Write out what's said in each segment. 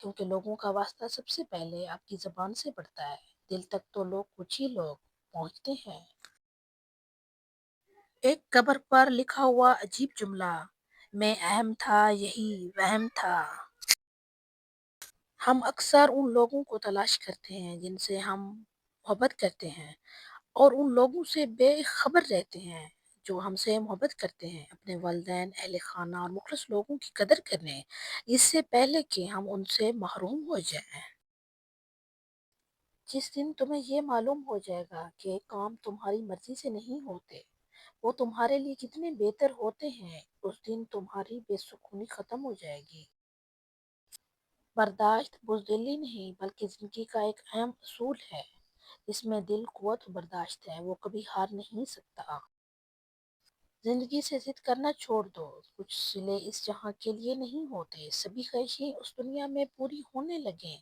کیونکہ لوگوں کا واسطہ سب سے پہلے آپ کی زبان سے پڑتا ہے، دل تک تو کچھ ہی لوگ پہنچتے ہیں۔ ایک قبر پر لکھا ہوا عجیب جملہ، میں اہم تھا یہی وہم تھا۔ ہم اکثر ان لوگوں کو تلاش کرتے ہیں جن سے ہم محبت کرتے ہیں، اور ان لوگوں سے بے خبر رہتے ہیں جو ہم سے محبت کرتے ہیں۔ اپنے والدین، اہل خانہ اور مخلص لوگوں کی قدر کریں اس سے پہلے کہ ہم ان سے محروم ہو جائیں۔ جس دن تمہیں یہ معلوم ہو جائے گا کہ کام تمہاری مرضی سے نہیں ہوتے، وہ تمہارے لیے کتنے بہتر ہوتے ہیں، اس دن تمہاری بے سکونی ختم ہو جائے گی۔ برداشت بزدلی نہیں بلکہ زندگی کا ایک اہم اصول ہے۔ اس میں دل قوت و برداشت ہے، وہ کبھی ہار نہیں سکتا۔ زندگی سے ضد کرنا چھوڑ دو، کچھ صلے اس جہاں کے لیے نہیں ہوتے، سبھی خواہشیں اس دنیا میں پوری ہونے لگیں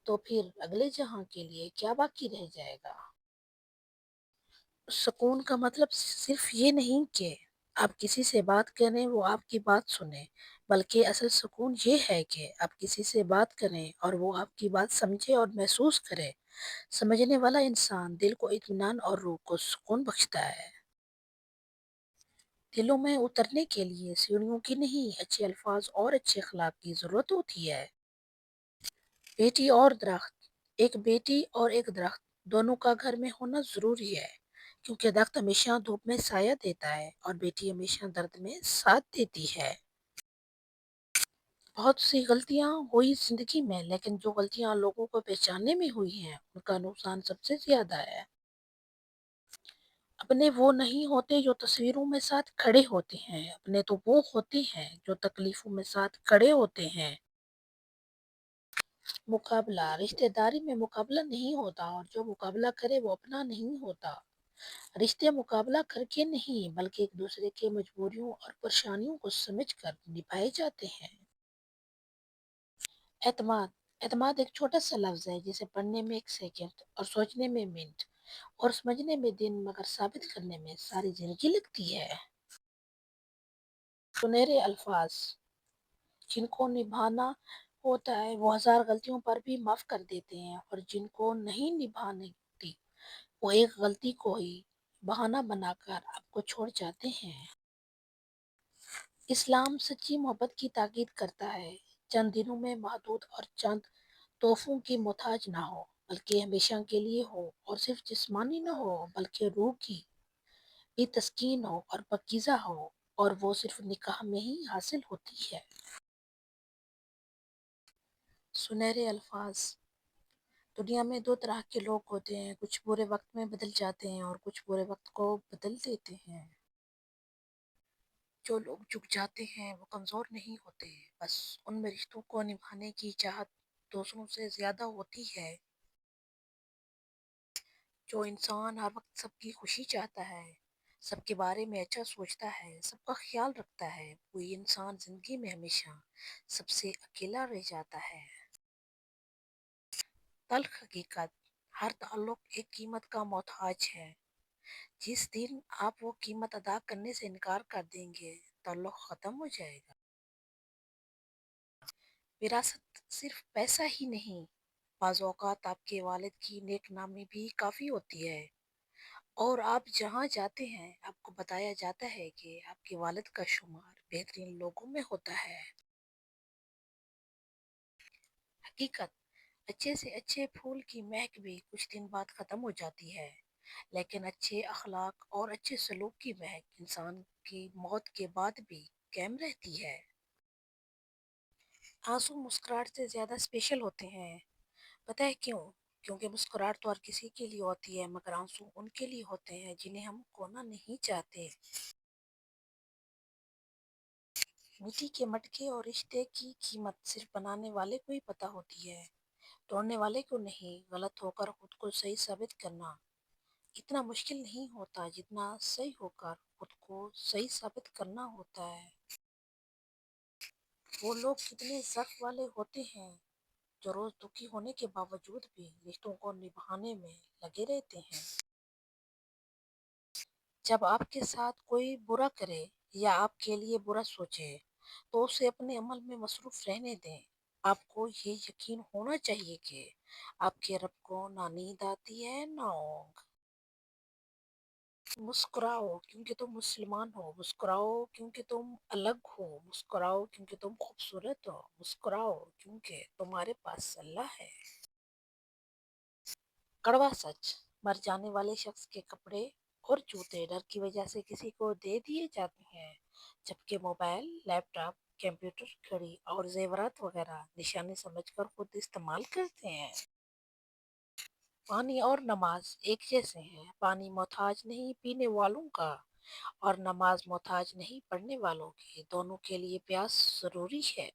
تو پھر اگلے جہاں کے لیے کیا باقی رہ جائے گا؟ سکون کا مطلب صرف یہ نہیں کہ آپ کسی سے بات کریں وہ آپ کی بات سنیں، بلکہ اصل سکون یہ ہے کہ آپ کسی سے بات کریں اور وہ آپ کی بات سمجھے اور محسوس کرے۔ سمجھنے والا انسان دل کو اطمینان اور روح کو سکون بخشتا ہے۔ دلوں میں اترنے کے لیے سیڑھیوں کی نہیں، اچھے الفاظ اور اچھے اخلاق کی ضرورت ہوتی ہے۔ بیٹی اور درخت، ایک بیٹی اور ایک درخت دونوں کا گھر میں ہونا ضروری ہے، کیونکہ درخت ہمیشہ دھوپ میں سایہ دیتا ہے اور بیٹی ہمیشہ درد میں ساتھ دیتی ہے۔ بہت سی غلطیاں ہوئی زندگی میں، لیکن جو غلطیاں لوگوں کو پہچاننے میں ہوئی ہیں ان کا نقصان سب سے زیادہ ہے۔ اپنے وہ نہیں ہوتے جو تصویروں میں ساتھ کھڑے ہوتے ہیں، اپنے تو وہ ہوتے ہیں جو تکلیفوں میں ساتھ کھڑے ہوتے ہیں۔ مقابلہ، رشتہ داری میں مقابلہ نہیں ہوتا، اور جو مقابلہ کرے وہ اپنا نہیں ہوتا۔ رشتے مقابلہ کر کے نہیں بلکہ ایک دوسرے کے مجبوریوں اور پریشانیوں کو سمجھ کر نبھائے جاتے ہیں۔ اعتماد، اعتماد ایک چھوٹا سا لفظ ہے جسے پڑھنے میں ایک سیکنڈ اور سوچنے میں منٹ اور سمجھنے میں دن، مگر ثابت کرنے میں ساری زندگی لگتی ہے۔ سنہرے الفاظ، جن کو نبھانا ہوتا ہے وہ ہزار غلطیوں پر بھی معاف کر دیتے ہیں، اور جن کو نہیں نبھانی ہوتی وہ ایک غلطی کو ہی بہانہ بنا کر آپ کو چھوڑ جاتے ہیں۔ اسلام سچی محبت کی تاکید کرتا ہے، چند دنوں میں محدود اور چند تحفوں کی محتاج نہ ہو، بلکہ ہمیشہ کے لیے ہو، اور صرف جسمانی نہ ہو بلکہ روح کی بھی تسکین ہو اور پاکیزہ ہو، اور وہ صرف نکاح میں ہی حاصل ہوتی ہے۔ سنہرے الفاظ، دنیا میں دو طرح کے لوگ ہوتے ہیں، کچھ برے وقت میں بدل جاتے ہیں اور کچھ برے وقت کو بدل دیتے ہیں۔ جو لوگ جھک جاتے ہیں وہ کمزور نہیں ہوتے، بس ان میں رشتوں کو نبھانے کی چاہت دوسروں سے زیادہ ہوتی ہے۔ جو انسان ہر وقت سب کی خوشی چاہتا ہے، سب کے بارے میں اچھا سوچتا ہے، سب کا خیال رکھتا ہے، وہی انسان زندگی میں ہمیشہ سب سے اکیلا رہ جاتا ہے۔ تلخ حقیقت، ہر تعلق ایک قیمت کا محتاج ہے۔ جس دن آپ وہ قیمت ادا کرنے سے انکار کر دیں گے، تعلق ختم ہو جائے گا۔ وراثت صرف پیسہ ہی نہیں، بعض اوقات آپ کے والد کی نیک نامی بھی کافی ہوتی ہے، اور آپ جہاں جاتے ہیں آپ کو بتایا جاتا ہے کہ آپ کے والد کا شمار بہترین لوگوں میں ہوتا ہے۔ حقیقت، اچھے سے اچھے پھول کی مہک بھی کچھ دن بعد ختم ہو جاتی ہے، لیکن اچھے اخلاق اور اچھے سلوک کی مہک انسان کی موت کے بعد بھی قائم رہتی ہے۔ آنسو مسکراہٹ سے زیادہ اسپیشل ہوتے ہیں، پتہ ہے کیوں؟ کیونکہ مسکراہٹ تو ہر کسی کے لیے ہوتی ہے، مگر آنسو ان کے لیے ہوتے ہیں جنہیں ہم کھونا نہیں چاہتے۔ مٹی کے مٹکے اور رشتے کی قیمت صرف بنانے والے کو ہی پتہ ہوتی ہے، توڑنے والے کو نہیں۔ غلط ہو کر خود کو صحیح ثابت کرنا اتنا مشکل نہیں ہوتا جتنا صحیح ہو کر خود کو صحیح ثابت کرنا ہوتا ہے۔ وہ لوگ کتنے ضعف والے ہوتے ہیں جو روز دکھی ہونے کے باوجود بھی رشتوں کو نبھانے میں لگے رہتے ہیں۔ جب آپ کے ساتھ کوئی برا کرے یا آپ کے لیے برا سوچے تو اسے اپنے عمل میں مصروف رہنے دیں۔ آپ کو یہ یقین ہونا چاہیے کہ آپ کے رب کو نہ نیند آتی ہے نہ اونگ۔ مسکراؤ کیونکہ تم مسلمان ہو، مسکراؤ کیونکہ تم الگ ہو، مسکراؤ کیونکہ تم خوبصورت ہو، مسکراؤ کیونکہ تمہارے پاس اللہ ہے۔ کڑوا سچ، مر جانے والے شخص کے کپڑے اور جوتے ڈر کی وجہ سے کسی کو دے دیے جاتے ہیں، جبکہ موبائل، لیپ ٹاپ، کمپیوٹر، گھڑی اور زیورات وغیرہ نشانی سمجھ کر خود استعمال کرتے ہیں۔ پانی اور نماز ایک جیسے ہیں، پانی محتاج نہیں پینے والوں کا اور نماز محتاج نہیں پڑھنے والوں کی، دونوں کے لیے پیاس ضروری ہے۔